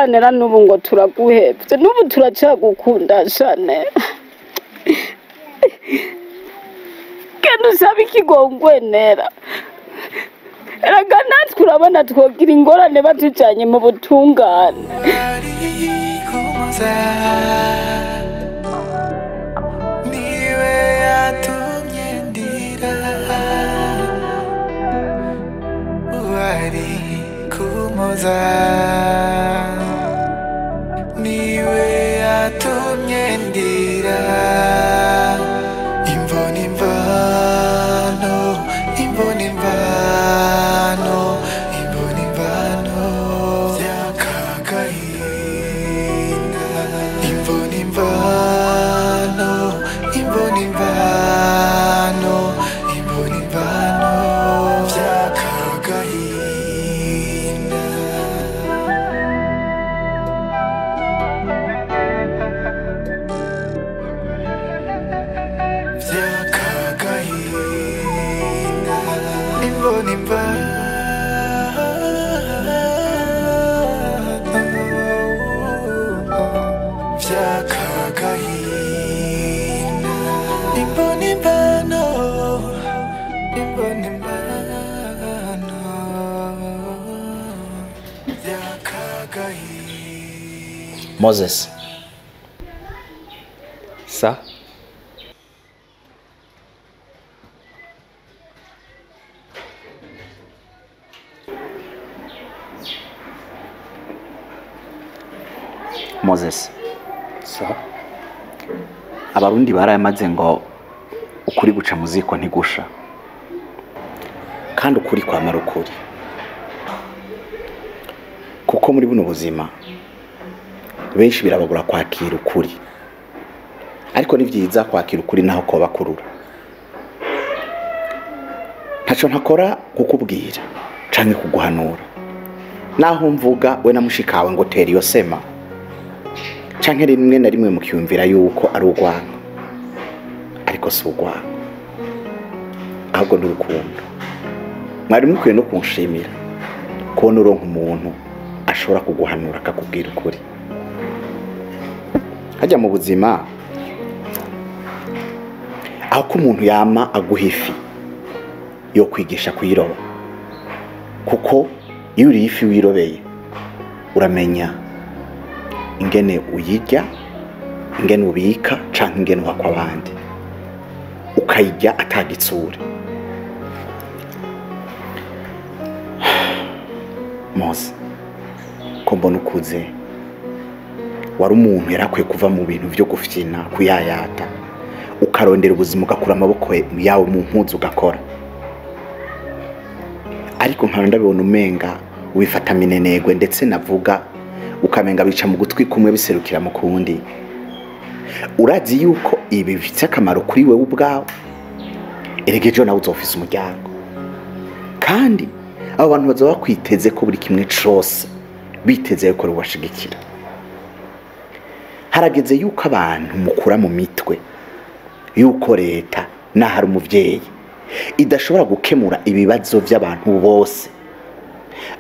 nera n'ubu ngo turaguhevye n'ubu turacagukunda Shane kandi usaba ikigongwe nera erega natwe urabona twogira ingorane batujanye mu butungane niwe yatumye ndira wari kumuza niwe yatumye ndira imvano imvano imvano imvano imvano imvano vyakagahinda imvano imvano imvano imvano imvano imvano vyakagahinda vyakagahinda imvano imvano vyakagahinda imvano imvano imvano imvano vyakagahinda. Moses. Sa? Moses. Sa? Abarundi barayamaze ngo ukuri guca mu ziko ntigusha. Kandi ukuri kwamara ukuri. Kuko muri buno buzima benshi birabagura kwakira ukuri. Ariko ni vyiza kwakira ukuri naho ko bakurura. Ntaco ntakora kukubwira canke kuguhanura. Naho mvuga we namushikawe ngo tera iyo sema. Canke rimwe na rimwe mukiyumvira yuko ari urwango. Ariko si urwango. Ahubwo ni urukundo. Mwari mukwiye no kunshimira kubona uronka umuntu ashobora kuguhanura akakubwira ukuri. Hajya mu buzima aho ko umuntu yama aguha ifi yo kwigisha kuyiroba, kuko iyo uri ifi wirobeye uramenya ingene uyirya, ingene ubika canke ingene uhakwa abandi, ukayirya atagitsura. Mose, ko mbona ukuze, wari umuntu yarakwiye kuva mu bintu vyo gufyina kuyayata, ukarondera ubuzima ugakura amaboko yawe mu mpuzu ugakora. Ariko nkaba ndabibona umenga ubifata minenegwe, ndetse navuga ukamenga bica mu gutwi kumwe biserukira mu kundi. Urazi yuko ibi bifite akamaro kuri wewe ubwawe, erega ejo nawe uzofise umuryango, kandi abo bantu baza bakwiteze ko buri kimwe cose biteze yuko rubashigikira. Harageze yuko abantu mukura mu mitwe yuko leta nahari umuvyeyi idashobora gukemura ibibazo by'abantu bose.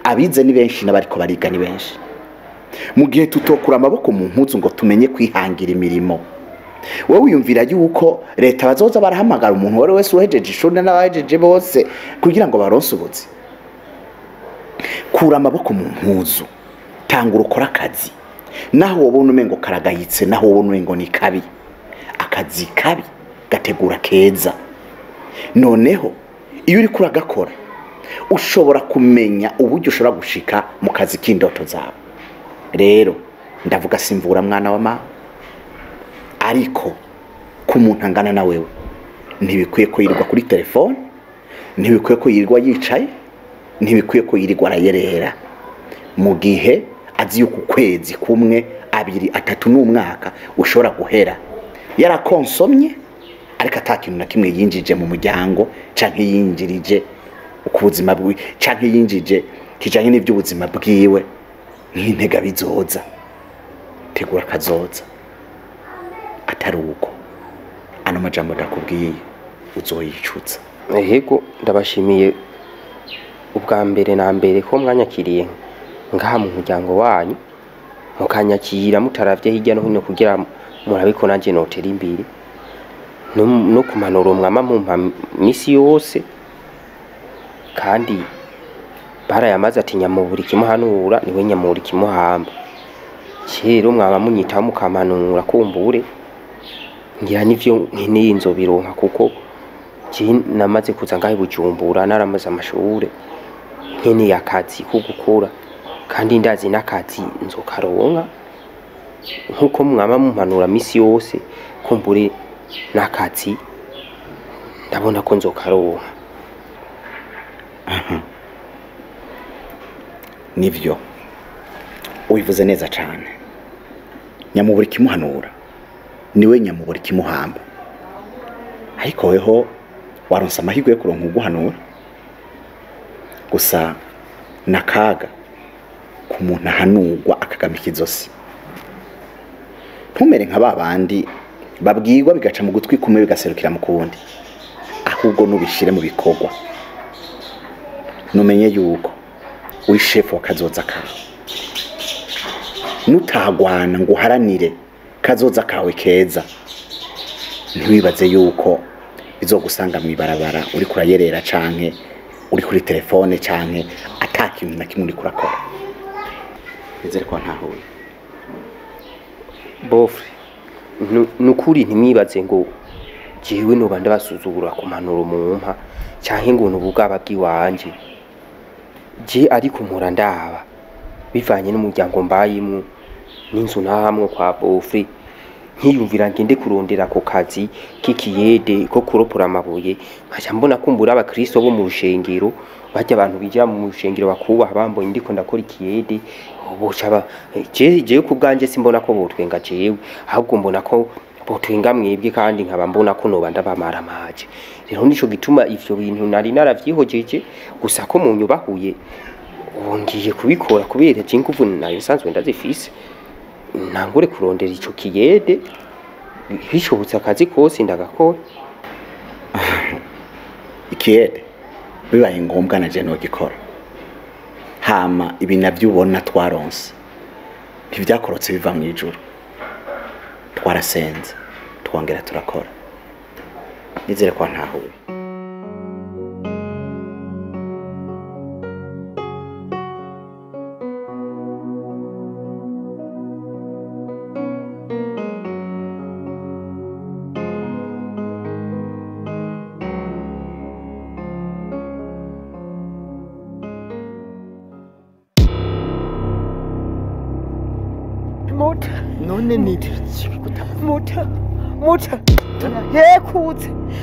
Abize ni benshi n'abariko bariga ni benshi. Mu gihe tutokura amaboko mu mpuzu ngo tumenye kwihangira imirimo, wowe wiyumvira yuko leta bazoza barahamagara umuntu wari wese uhejeje ishuri n'abahejeje bose kugira ngo baronse ubuzi? Kura amaboko mu mpuzu, tanga urukora akazi. Naho wobona umengo karagayitse, naho wobona umengo ni kabi, akazi kabi gategura keza. Noneho iyo uri kuragakora ushobora kumenya uburyo ushobora gushika mu kazi k'indoto zawe. Rero ndavuga simvura mwana wa mama, ariko ku muntu angana na wewe ntibikwiye ko yirirwa kuri telefone, ntibikwiye ko yirirwa yicaye, ntibikwiye ko yirirwa arayerera, mu gihe azi yuko ukwezi kumwe, abiri, atatu n'umwaka ushobora guhera yarakonsomye, ariko atakintu na kimwe yinjije mu muryango canke yinjirije ukubuzima bwiwe, canke yinjije kijanye n'ivy'ubuzima bwiwe. Nk'intega bizoza, tegura kazoza. Atari uko ano majambo ndakubwiye uzoyicuza. Yego ndabashimiye ubwa mbere na mbere ko mwanyakiriye ngaha mu muryango wanyu, mukanyakira mutaravye hirya no hino kugira murabiko nanje notera imbere no kumanura umwama mumpa misi yose kandi barayamaze ati nyamubura ikimuhanura niwe nyamubura ikimuhamba rero mwaba munyitaho mukamanura kumbure ngira nivyo nkeneye inzobironka kuko namaze kuza ngahe Bujumbura naramaze amashure nkeneye akazi ko gukora kandi ndazi n'akazi nzokaronka nkuko mwaba mumpanura misi yose kumbure n'akazi ndabona ko nzokaronka. Nivyo ubivuze neza cane, nyamubura ikimuhanura niwe nyamubura ikimuhamba, ariko weho waronse amahirwe yo kuronka uguhanura gusa nakaga ku muntu ahanurwa akagamika izosi. Ntumere nka babandi babwirwa bigaca mu gutwi kumwe bigaserukira mu kundi, ahubwo nubishire mu bikorwa numenye yuko uri chef wa kazoza kawe, nutagwana ngo uharanire kazoza kawe keza ntiwibaze yuko bizogusanga mwibarabara uri kurayerera canke uri kuri telefone canke atakintu na kimwe uri kurakora. Nizere ko ntahuye bofre nukuri ntimwibaze ngo jewe no bande basuzugura kumanura umumpa canke ngo nubugaba bwiwanje je ariko mpora ndaba bivanye n'umuryango mbayimwe n'inzu nahamwe kwa bofre nkiyumvira ngende kurondera ko kazi k'ikiyede ko kuropora amabuye nkaca mbona kumbura abakristo bo mu rushengero bajya abantu bijya mu rushengero bakubaha bambonye ndiko ndakora ikiyede boca je ku bwanje simbona ko botwenga jewe ahubwo mbona ko botwenga mwebwe kandi nkaba mbona ko noba ndabamara amaje. Rero nico gituma ivyo bintu nari naravyihojeje gusa ko mu nyubahuye ngiye kubikora kubera je inguvu nayo sanzwe ndazifise ntangure kurondera ico kiyede bishobotse akazi kose ndagakora. Ikiyede bibaye ngombwa na je no gikora, hama ibi navyo ubona twaronse ntivyakorotse biva mu ijuru, twarasenze twongera turakora. Nizere ko ntahuye. Muta none niti muta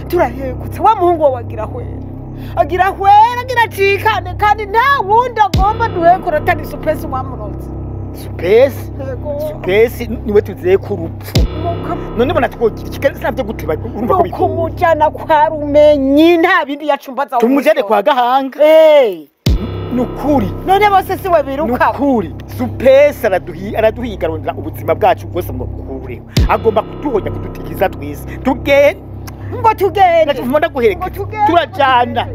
turahekutse wa muhungu wagira hwera agira cikane kandi nta wundi agomba duhekura atari supesi wamurozi. Supesi niwe tuzeye ku rupfu none bona twogira ikigari sinavyo guteba urumva ko biko kumujana kwa Rumenyi nta bindi yacumbaza tumujane kwa Gahanga. Nukuri none bose siwe biruka nukuri Supesi araduhiga rondera ubuzima bwacu bwose ngo kureho agomba kutuhonya kudutigiza twese tugende ngo tugende ndumva guhereka turajana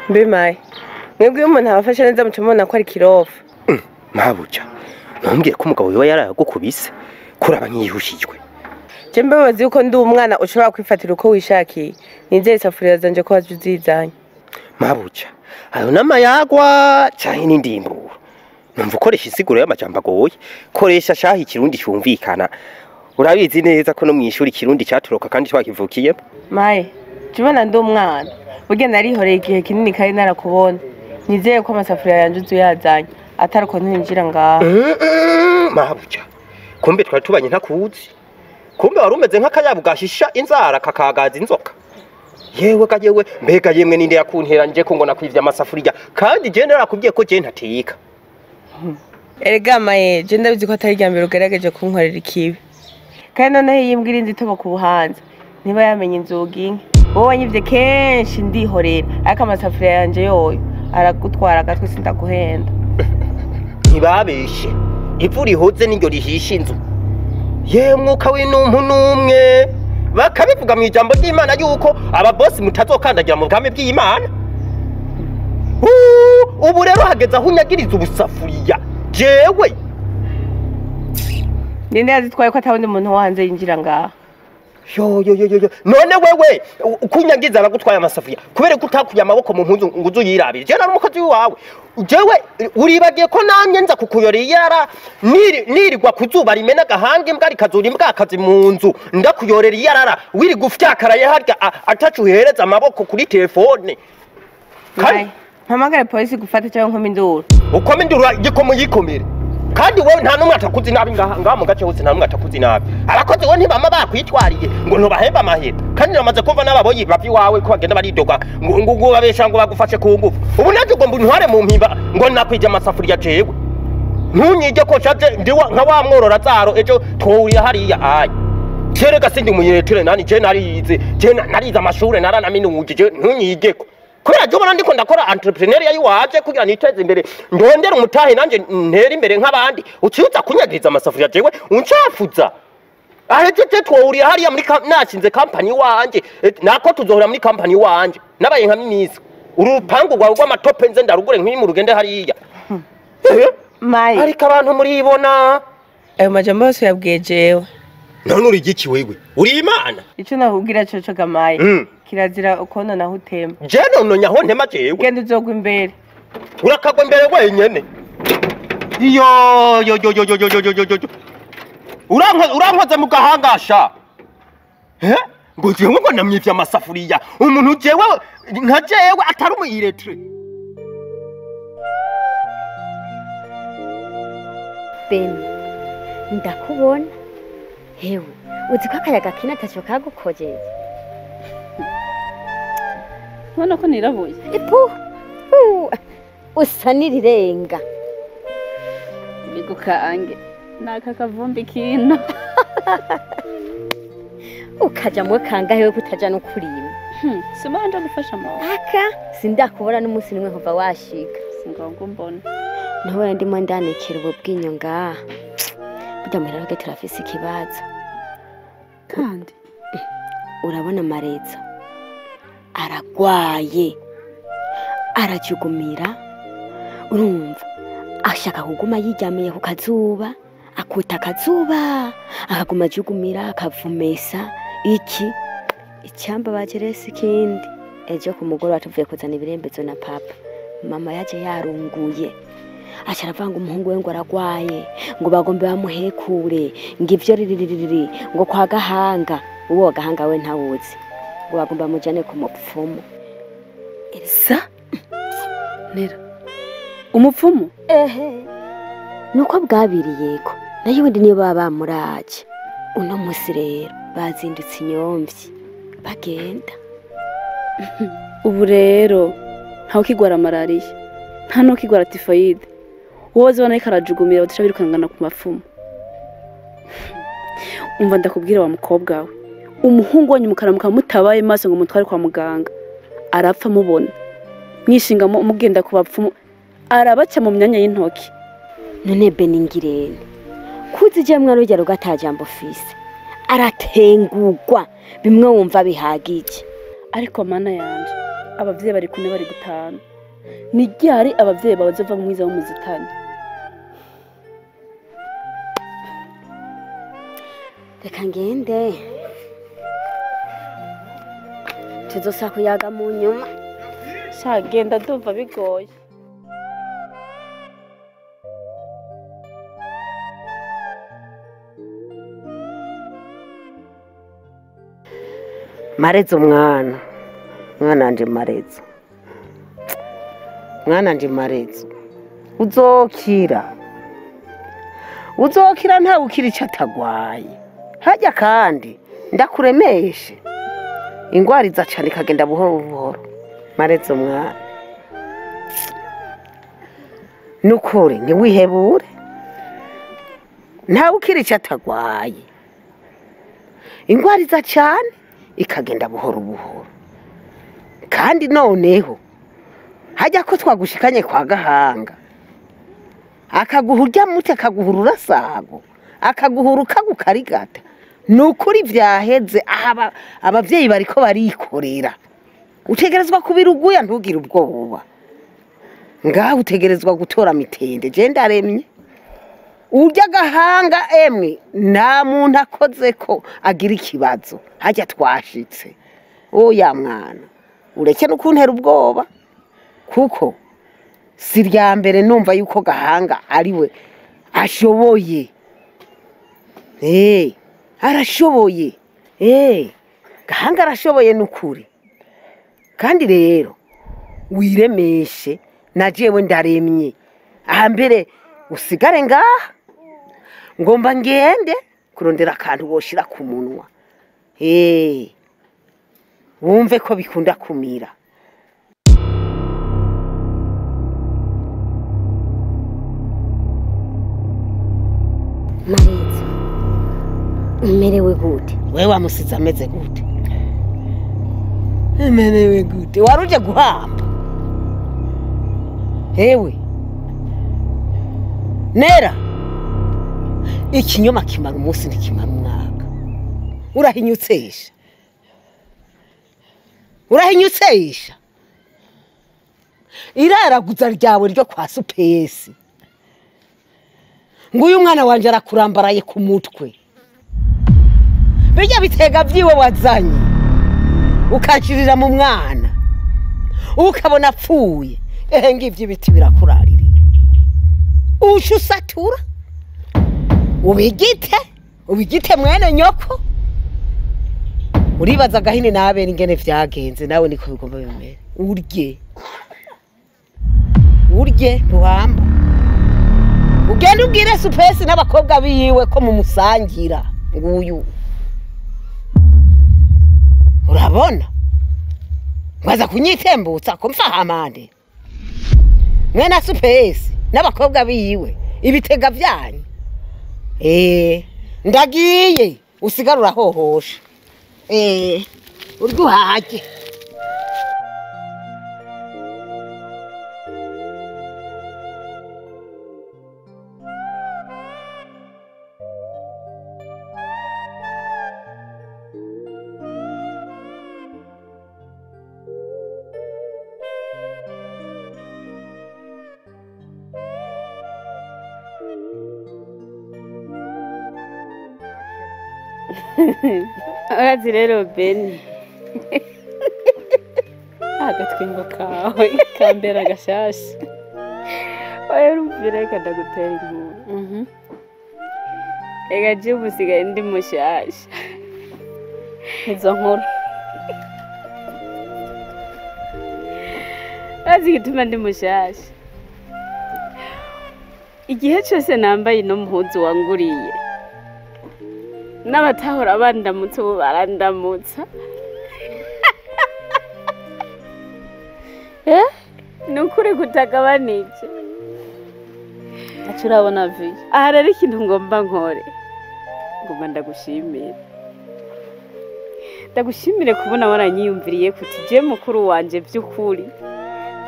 Mbimaye mwebwe umuntu abafasha neza mucumona ko ari kirofa. Mabuja ntumbwire ko umugabo yoba yaragukubise kuraba nkiyushijwe. Je mbabazi yuko ndi umwana ushobora kwifatira uko wishakiye. Nizeye safuriya zanje ko wazuzizanye. Mabuja ayo namayagwa canke n'indimburo numva ukoresha isiguro y'amajambo agoye, koresha shahi ikirundi cyumvikana. Urabizi neza ko no mwishuri ikirundi cyaturoka kandi twakivukiyemo. Maye jibona ndi umwana burya narihoreye igihe kinini kandi narakubona. Nizeye ko amasafuriya yanje uzuyazanye ataruko ntinjira ngaha. Mabuja kumbe twari tubanye ntakuzi, kumbe wari umeze nk'akayabu gashisha inzara kakagaza inzoka. Yewe kajewe mbega yemwe ninde yakunteranje ko ngo nakwivya amasafuriya kandi je narakubwiye ko je ntateka. Erega Maye je ndabizi ko atari ryambere ugerageje kunkorera ikibi. kandi noneho iyi mbwa irinze itoba ku buhanza niba yamenye inzugi nke wowe wanyivye kenshi ndihorera ariko amasafuriya yanje yoyo aragutwara agatwe sindaguhenda. ntibabeshe ivu rihoze n'iryo rihisha inzu ye mwuka w'intumpu n'umwe bakabivuga mu ijambo ry'Imana yuko ababosi mutazokandagira mu bwami bw'Imana. Ubu rero hageze aho unyagiriza ubusafuriya jewe ninde yazitwaye ko atawundi muntu wo hanze yinjira ngaha? yo none wewe kunyagiza abagutwaye amasafuriya kubera ko utakuye amaboko mu mpunzu ngo uzuyirabire je n'umukozi wawe jewe uribagiye ko namye nza kukuyorera nirirwa kuzuba rimena gahange mbwa rikazura imbwa akazi mu nzu ndakuyorera iyarara wiri gufyakaraye harya atacuhereza amaboko kuri telefone kandi mpamagare polisi gufata cyangwa nkoma induru. ukoma induru gikomo yikomere kandi wowe nta numwe atakuzi nabi ngaha mu gace hose nta numwe atakuzi nabi abakozi bo ntibama bakwitwariye ngo ntubahemba amahera kandi namaze kumva n'ababoyi bavyi wawe ko bagenda baridoga ngo babesha ngo bagufashe ku ngufu ubu naje ugomba untware mu mpimba ngo nakwije amasafuriya jewe ntunyige ko shaje ndiwa nka wa mworora zaro ejo twuriye hariya ayi kerega sindi umuyetere nani je narize je narize amashure naranaminuje je ntunyigeko kubera jye ubona ndiko ndakora entrepreneuria yiwaje kugira niteze imbere ndondera umutahe nanje ntera imbere nk'abandi uciuza kunyagiriza amasafuriya jewe uncafuza ahejeje twuriye hariya muri nashinze company wanje nako tuzohora muri company wanje nabaye nka minisi urupangu rwawe rw'amatope nze ndarugure nk'iri mu rugende hariya Mai ariko abantu muribona ayo majambo yose yabwiye jewe none uri igiki wewe uri Imana ico nakubwira coco gamaye kirazira ukono naho utema je nono nyaho ntema jewe genda uzogwa imbere urakagwa imbere wenyene yo urankoze mu gahangasha ngo jewe ngo namyivye amasafuriya umuntu jewe nka jewe atari umuyiretre Ben ndakubona hewe uzi ko akayaga kina ataco kagukojeje ubona ko nirabuye ipu usa n'irirenga bigukange naka kavumbi kino ukaja mu kangahe we kutaja no kurima simanje gufasha mawe aka sindakubona n'umunsi nimwe kuva washika singongo mbona nawe ndimo ndanekera ubu bwinyo ngaha burya muhira rage turafise ikibazo kandi urabona Mareza aragwaye arajugumira urumva ashaka kuguma yiryamiye ku kazuba akuta akazuba akaguma ajugumira akavumesa iki icyamba bagerese ikindi ejo ku mugoroba tuvuye kuzana ibirembezo na papa mama yaje yarunguye acaravanga umuhungu we ngo aragwaye ngo bagombe bamuhekure ngo ivyo riririri ngo kwa gahanga uwo gahanga we ntawuzi ngo bagomba mujane ku mupfumu Elsa nera umupfumu nuko bwabiriyeko nayo wundi niyo baba bamuraje uno musi rero bazindutse inyomvyi bagenda ubu rero ntawe kigwara malariya nta no kigwara tifoyide wowe ubona ko arajugumira batisha birukangana ku mapfumu umva ndakubwira wa mukobwa we umuhungu wanyu mukaramuka mutabaye maso ngo mutware kwa muganga arapfa mubona mwishinga mugenda ku bapfumu arabaca mu myanya y'intoki none Beningirene kuzije mwana rujya rugatajambo fise aratengurwa bimwe wumva bihagije ariko mana yanje abavyeyi bari kune bari gutana ni ryari abavyeyi bawe zova mu mwiza w'umuzitani reka ngende tuzosa kuyaga mu nyuma shagenda ndumva bigoye Marezo mwana nanje Marezo mwana nje Marezo uzokira nta ukiri cyatagwaye hajya kandi ndakuremeshe ingwara izacana ikagenda buhoro buhoro Marezo mwana nukuri ntiwihebure nta ukiri cyatagwaye ingwariza cyane ikagenda buhoro buhoro. Kandi noneho hajya ko twagushikanye kwa Gahanga akaguha urya muti akaguhura urasago akaguhura ukagukarigata, nukuri vyaheze. Aha abavyeyi bariko barikorera, utegerezwa kubiruguya ntugire ubwoba. Ngaho utegerezwa gutora mitende. Je ndaremye urya Gahanga emwe nta muntu akoze ko agira ikibazo hajya twashitse. Oya mwana ureke no kuntera ubwoba, kuko si rya mbere numva yuko Gahanga ariwe ashoboye. Arashoboye. Gahanga arashoboye nukuri. Kandi rero wiremeshe, na jewe ndaremye. Aha mbere usigare ngaha ngomba ngende kurondera akantu woshira ku munwa. Wumve ko bikunda kumira. Mariza, umerewe gute? Wewe wamusize ameze gute? Umerewe gute? Waruje guhamba? Hewe Nera, ikinyoma kimara umunsi ntikimara umwaka. Urahinyutsesha. Urahinyutsesha. Iraraguza ryawe ryo kwa Supesi. Nguyu mwana wanje arakurambaraye ku mutwe. Bijya bitega vyiwe wazanye. Ukanshirira mu mwana. Ukabona apfuye. Ngivyo ibiti birakurarira. Ushusatura. Ubigite mwene nyoko. Uribaza gahini nabe ingene vyagenze, nawe niko bigomba bimere. Urye ruhamba. Ugenda ubwire Supesi n'abakobwa biyiwe ko mumusangira. Nguyu urabona ngwaza kunyitembutsa ko mfahamande. Mwena Supesi n'abakobwa biyiwe ibitega vyanyu. Ndagiye usigarura hohosha. Urduhaje. Agazi rero Beni. Agatwingo kawe kambera agashasha. Oya rumvira reka ndagutera inkuru. Ega je ubusigaye ndi mushasha. Izo nkuru. Azi gituma ndi mushasha. Igihe cyose nambaye no muhuzu wanguriye. N'abatahora bandamutse ubu barandamutsa. Nukuri kutagabanije. Turabona vi. Aha rero ikintu ngomba nkore. Ngomba ndagushimira. Ndagushimire kubona waranyiyumviriye kuti je mukuru wanje by'ukuri.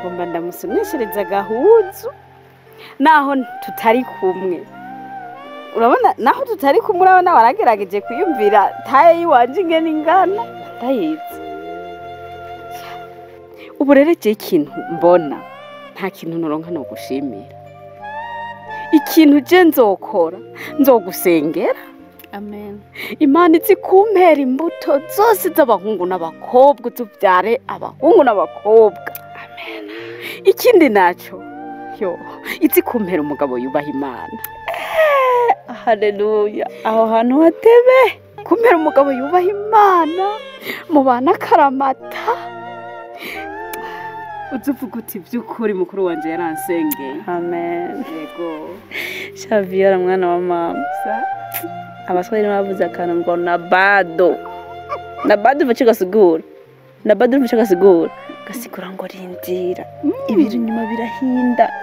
Ngomba ndamusoneshereza gahuzu. Naho tutari kumwe. Urabona naho tutari kumwe, urabona waragerageje kuyumvira taye yiwanje ingene ingana ndayizi. Ubu rero je ikintu mbona nta kintu noronka no gushimira. Ikintu je nzokora nzogusengera. Amen. Imana izi kumpera imbuto zose z'abahungu n'abakobwa, tubyare abahungu n'abakobwa. Amen. Ikindi naco izi kumpera umugabo yubaha Imana. Haleluya. Aho hantu hatebe kumpera umugabo yubaha Imana mu bana karamata. Uzuvuga uti by'ukuri mukuru wanje yaransengeye. Amen. Yego. Shaviyara mwana wa mama. Abaswahili bavuze akantu ngo nabado. Nabado bacigasigura. Nabado bacigasigura. Gasigura ngo rindira. Ibiri nyuma birahinda.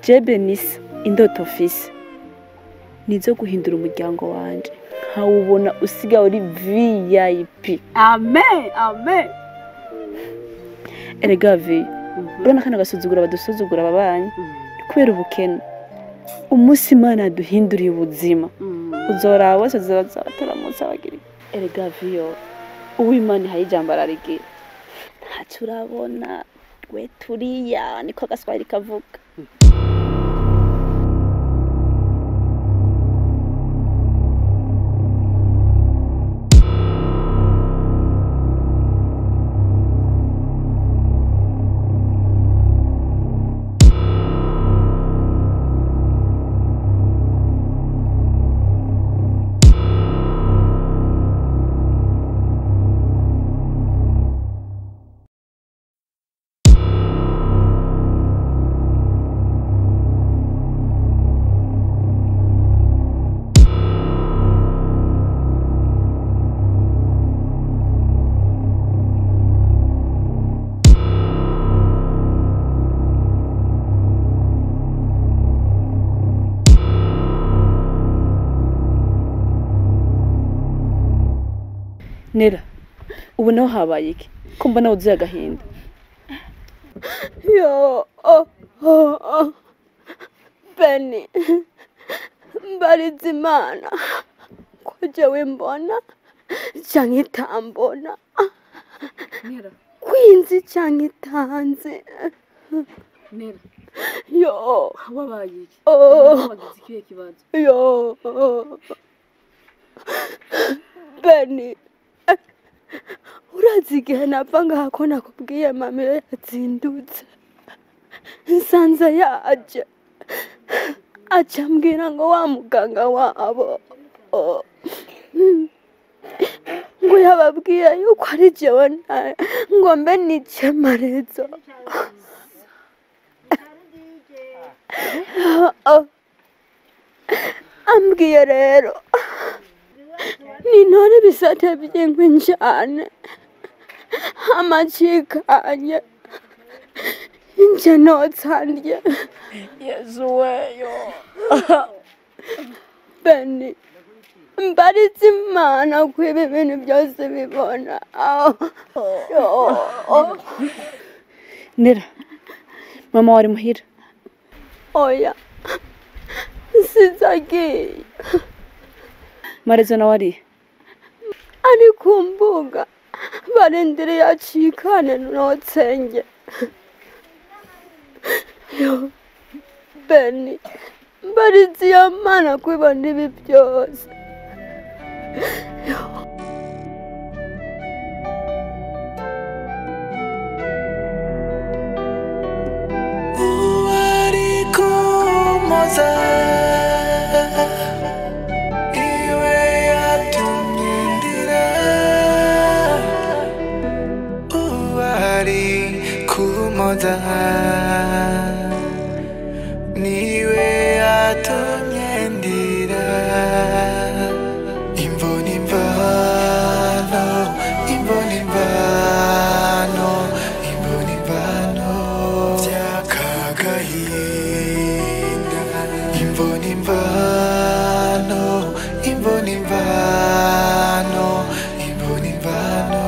Jebe nisa indoto office. Nizo guhindura umuryango wanje. nkawubona usigaye uri VIP. amen amen Erega vi urabona kana gasuzugura badusuzugura ababanyi kubera ubukene. Umunsi Imana yaduhinduriye ubuzima uzoraba bose zazataramutse abagira. Erega viyo uw'Imana ihaye ijambo ararigira. Ntacyo urabona we turiya niko Gaswahili kavuga. Nera ubu naho habaye iki ko mbona wuzuye agahinda? Yo Beni mbariza Imana ko jewe mbona canke itambona Nera kwinzi canke itanze. Nera Yo wabaye iki? Wagize ikihe kibazo? yo Beni urazi igihe napfa ngaha ko nakubwiye mama iyo yazindutse nsanze yaje aca ambwira ngo wa muganga wabo ngo yababwiye yuko ari jewe ngo mbe nice Marezo. Ambwiye rero nintore ibisate by'inkwi njane amacikanye nje notsandye. yesu weyo Beni mbariza Imana ko ibi bintu byose bibona. Nera mama wari muhira? Oya sizagiye. Marezo nawe ari? Ari ku mbuga barindiriye acikane notsenge. Yo Beni mbariza iyo Mana ko ibona ibi byose. uwari kumoza iwe yatumye ndira uwari kumoza niwe yatumye ndira imvoni imvano imvoni imvano imvoni imvano byakagahinda imvoni imvano imvoni imvano imvoni imvano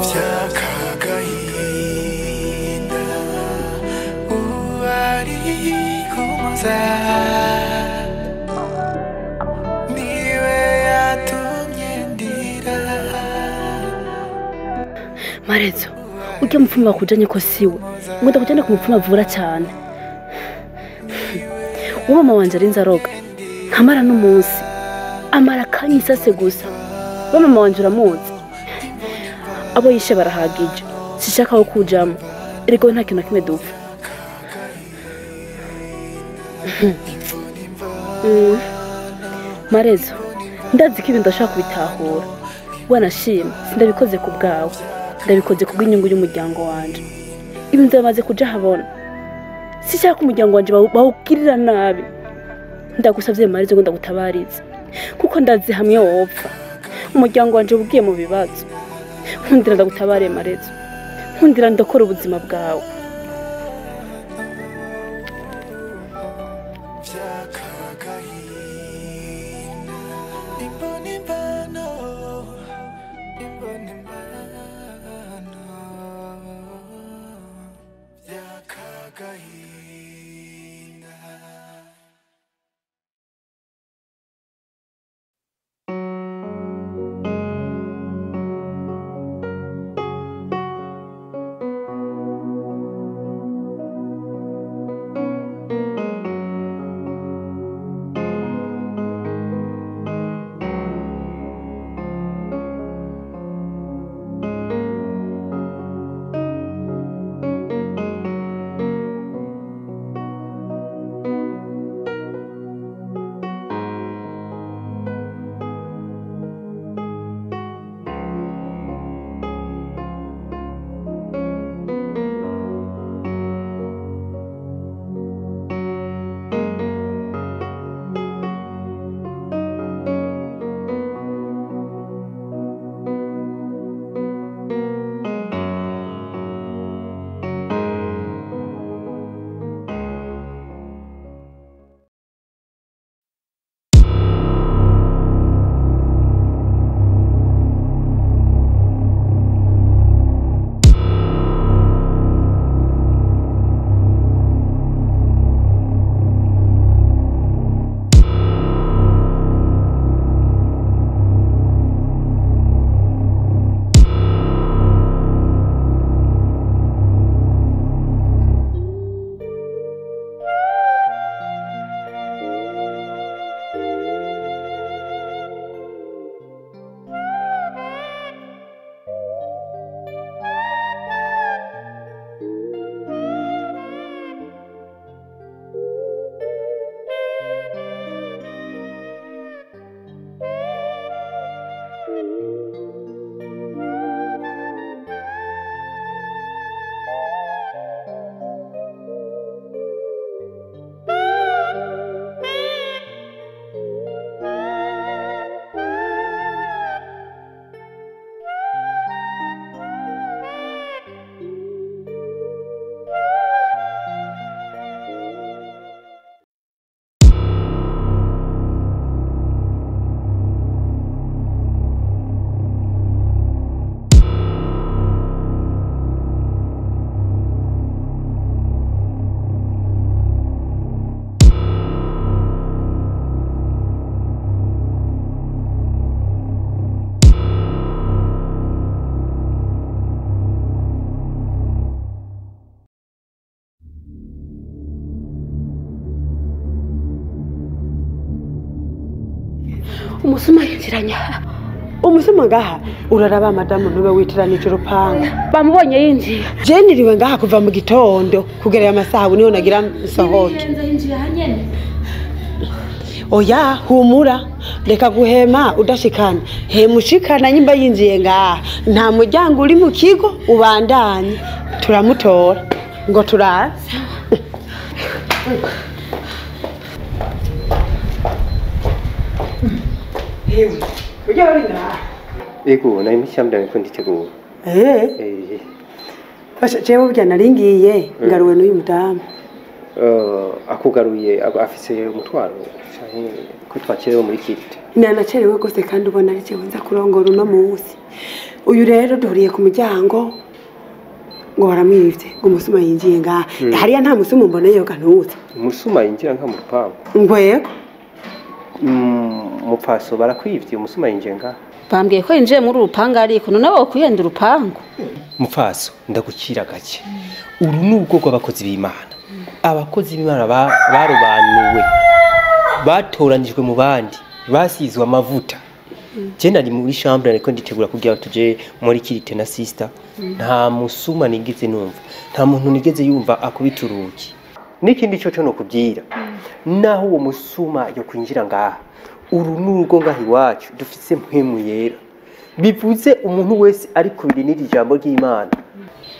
byakagahinda uwari kumuza niwe yatumye ndira. Marezo ujya mupfumu bakujanye ko siwe ngo ndakujyane ku mupfumu avura cyane. Uwo mama wanje ari nzaroga nkamara n'umunsi amara kanyisase gusa. Uwo mama wanje uramuzi? Abo yishe barahagije sishaka ko kujamo eriko nta kintu kimwe dupfa. Marezo ndazi ko ibintu ndashaka kubitahura wanashima sindabikoze ku bwawe ndabikoze kubw'inyungu y'umuryango wanje. Ibintu byamaze kuja habona sishaka ko umuryango wanje bawugirira nabi. Ndagusavye Marezo ngo ndagutabarize kuko ndazi hamwe wopfa umuryango wanje ubugiye mu bibazo. Nkundira ndagutabare Marezo, nkundira ndakora ubuzima bwawe. Imboni imvano agahinda. Umusuma yinjiranya. Umusuma ngaha uraraba madamu ntube witiranije urupanga. Bamubonye yinjiye. Je niriwe ngaha kuva mu gitondo kugera amasaha niho nagira nsohoke. Oya humura reka guhema udashikana. Hemushikana nyimba yinjiye ngaha. Nta muryango uri mu kigo ubandanye. Turamutora ngo turaza. Ujya uri ngaha? Ego nayo mishyambya ko nditegura. Fasha jewe burya naringiye ngaruwe n'uyu mudamu. Akugaruye afise umutwaro ko twakerewe muri kirite. Nanacerewe gose kandi ubona ari cyo nza kurongora uno munsi. Uyu rero duhuriye ku muryango ngo baramwivye ngo umusuma yinjiye ngaha. Hariya nta musuma mboneyo kanutse. Umusuma yinjira nka mu rupango. Ngwego. Mupfaso barakwivye umusuma yinjiye ngaha. Bambwiye ko yinjiye muri urupanga ariko none wo kuyenda urupango. Mupfaso ndagukira gake. Uru nubwo rw'abakozi b'Imana. Abakozi b'Imana barobanuwe. Batoranijwe mu bandi. Basizwe amavuta. Je nari muri chambre ariko nditegura kugira tuje muri kirite na sister. Nta musuma nigeze numva. Nta muntu nigeze yumva akubituruki. Nikindi cyo no kubyira. Naho uwo musuma yo kwinjira ngaha. Uru nurugo ngahi wacu dufise mpemu yera. Bivuze umuntu wese ariko birinira ijambo ry'Imana.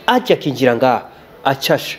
Aje akinjira ngaha acasha